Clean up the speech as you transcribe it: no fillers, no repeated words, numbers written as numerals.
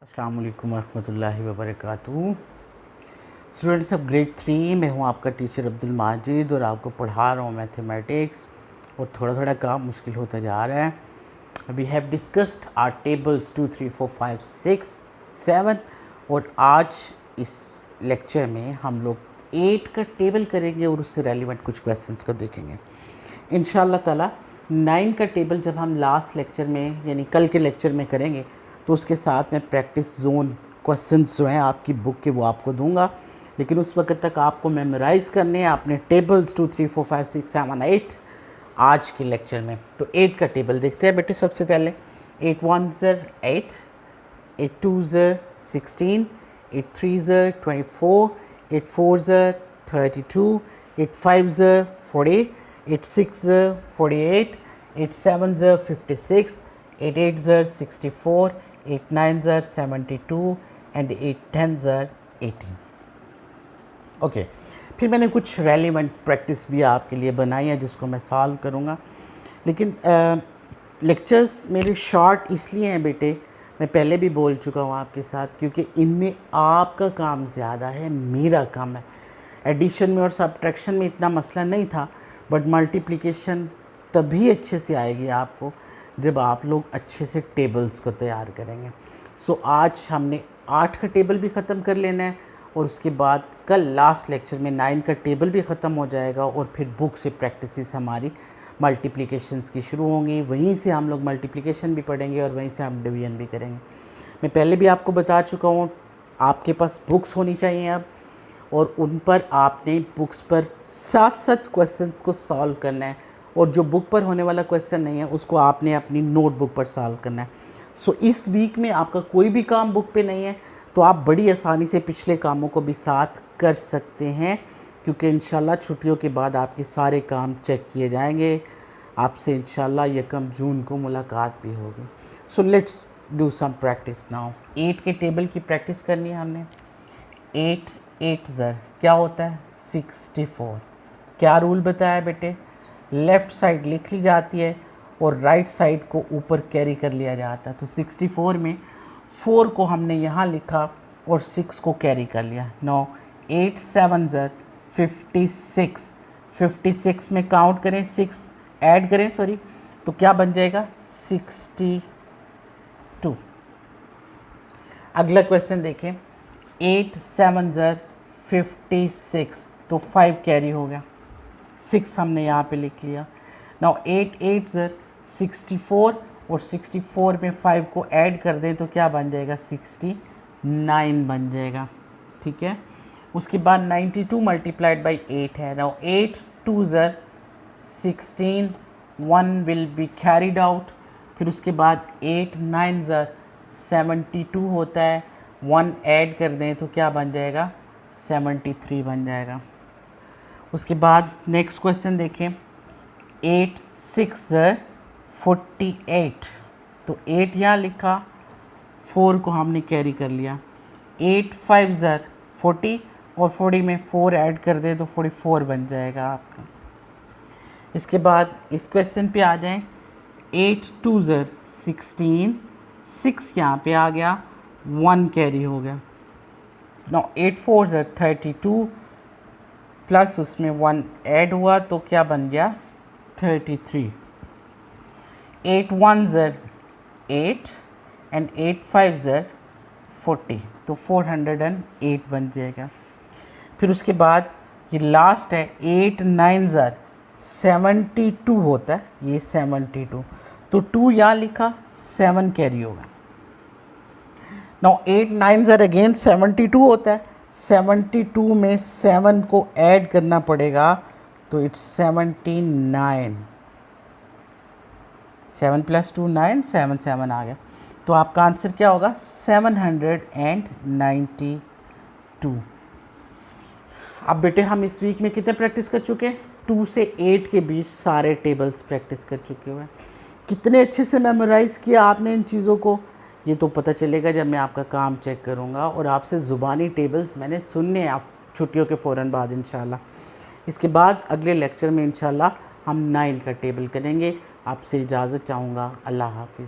अस्सलाम वालेकुम रहमतुल्लाहि व बरकातुहू। स्टूडेंट्स ऑफ ग्रेड 3, मैं हूं आपका टीचर अब्दुल माजिद और आपको पढ़ा रहा हूं मैथमेटिक्स। और थोड़ा थोड़ा काम मुश्किल होता जा रहा है। We have discussed our tables 2, 3, 4, 5, 6, 7 और आज इस लेक्चर में हम लोग 8 का टेबल करेंगे और उससे रेलिवेंट कुछ क्वेश्चंस को देखेंगे इंशाअल्लाह ताला। 9 का टेबल जब हम लास्ट लेक्चर में यानी कल के लेक्चर में करेंगे तो उसके साथ में प्रैक्टिस जोन क्वेश्चंस जो हैं आपकी बुक के वो आपको दूंगा, लेकिन उस वक्त तक आपको मेमोराइज़ करने हैं आपने टेबल्स 2, 3, 4, 5, 6, 7, 8 आज के लेक्चर में। तो 8 का टेबल देखते हैं बेटे। सबसे पहले 8 1s 8, 8 2s 16, 8 3s 24, 8 4s 32, 8 5s 40, 8 6s 48, 8 7s 56, 8 8s 64, 8 9s 72 and 8 10s 18। Okay, फिर मैंने कुछ रेलिवेंट प्रैक्टिस भी आपके लिए बनाई है जिसको मैं सॉल्व करूँगा। लेकिन लेक्चर्स मेरे शॉर्ट इसलिए हैं बेटे, मैं पहले भी बोल चुका हूँ आपके साथ, क्योंकि इनमें आपका काम ज़्यादा है, मेरा काम है। एडिशन में और सब्ट्रैक्शन में इतना मसला नहीं था, बट मल्टीप्लिकेशन तभी अच्छे से आएगी आपको जब आप लोग अच्छे से टेबल्स को तैयार करेंगे। सो आज हमने 8 का टेबल भी ख़त्म कर लेना है और उसके बाद कल लास्ट लेक्चर में 9 का टेबल भी ख़त्म हो जाएगा और फिर बुक से प्रैक्टिसेस हमारी मल्टीप्लिकेशंस की शुरू होंगी। वहीं से हम लोग मल्टीप्लिकेशन भी पढ़ेंगे और वहीं से हम डिवीजन भी करेंगे। मैं पहले भी आपको बता चुका हूँ, आपके पास बुक्स होनी चाहिए अब, और उन पर आपने बुक्स पर साथ साथ क्वेश्चंस को सॉल्व करना है, और जो बुक पर होने वाला क्वेश्चन नहीं है उसको आपने अपनी नोटबुक पर सॉल्व करना है। सो इस वीक में आपका कोई भी काम बुक पे नहीं है तो आप बड़ी आसानी से पिछले कामों को भी साथ कर सकते हैं, क्योंकि इंशाल्लाह छुट्टियों के बाद आपके सारे काम चेक किए जाएंगे। आपसे इंशाल्लाह 1 जून को मुलाकात भी होगी। So let's do some practice now. 8 के टेबल की प्रैक्टिस करनी है हमने। 8 8s क्या होता है? 64। क्या रूल बताया बेटे? लेफ़्ट साइड लिख ली जाती है और राइट साइड को ऊपर कैरी कर लिया जाता है। तो 64 में 4 को हमने यहाँ लिखा और 6 को कैरी कर लिया। 8 7s 56। 56 में काउंट करें, 6 ऐड करें, सॉरी, तो क्या बन जाएगा? 62। अगला क्वेश्चन देखें। 8 7s 56, तो 5 कैरी हो गया, 6 हमने यहाँ पे लिख लिया। 8 8s 64 और 64 में 5 को ऐड कर दें तो क्या बन जाएगा? 69 बन जाएगा। ठीक है। उसके बाद 92 मल्टीप्लाइड बाई 8 है। 8 2s 16, 1 will be carried out. फिर उसके बाद 8 9s 72 होता है, 1 ऐड कर दें तो क्या बन जाएगा? 73 बन जाएगा। उसके बाद नेक्स्ट क्वेश्चन देखें। 8 6 48, तो 8 यहाँ लिखा, 4 को हमने कैरी कर लिया। 8 5 40 और 40 में 4 ऐड कर दे तो 44 बन जाएगा आपका। इसके बाद इस क्वेश्चन पे आ जाएं। 8 2s 16, 6 यहाँ पे आ गया, 1 कैरी हो गया। 8 4s 32 प्लस उसमें 1 ऐड हुआ तो क्या बन गया? 33। 8 1s 8 एंड 8 5s 40, तो 408 बन जाएगा। फिर उसके बाद ये लास्ट है 8 9s 72 होता है, ये 72, तो 2 यहाँ लिखा, 7 कैरी होगा। 8 9s अगेन 72 होता है, 72 में 7 को ऐड करना पड़ेगा तो इट्स 79। 7 + 2 9, 7 7 आ गया। तो आपका आंसर क्या होगा? 792। अब बेटे हम इस वीक में कितने प्रैक्टिस कर चुके हैं? 2 से 8 के बीच सारे टेबल्स प्रैक्टिस कर चुके हुए हैं। कितने अच्छे से मेमोराइज़ किया आपने इन चीज़ों को, ये तो पता चलेगा जब मैं आपका काम चेक करूँगा। और आपसे ज़ुबानी टेबल्स मैंने सुनने हैं आप छुट्टियों के फ़ौरन बाद इंशाल्लाह। इसके बाद अगले लेक्चर में इंशाल्लाह हम 9 का टेबल करेंगे। आपसे इजाज़त चाहूँगा। अल्लाह हाफ़िज़।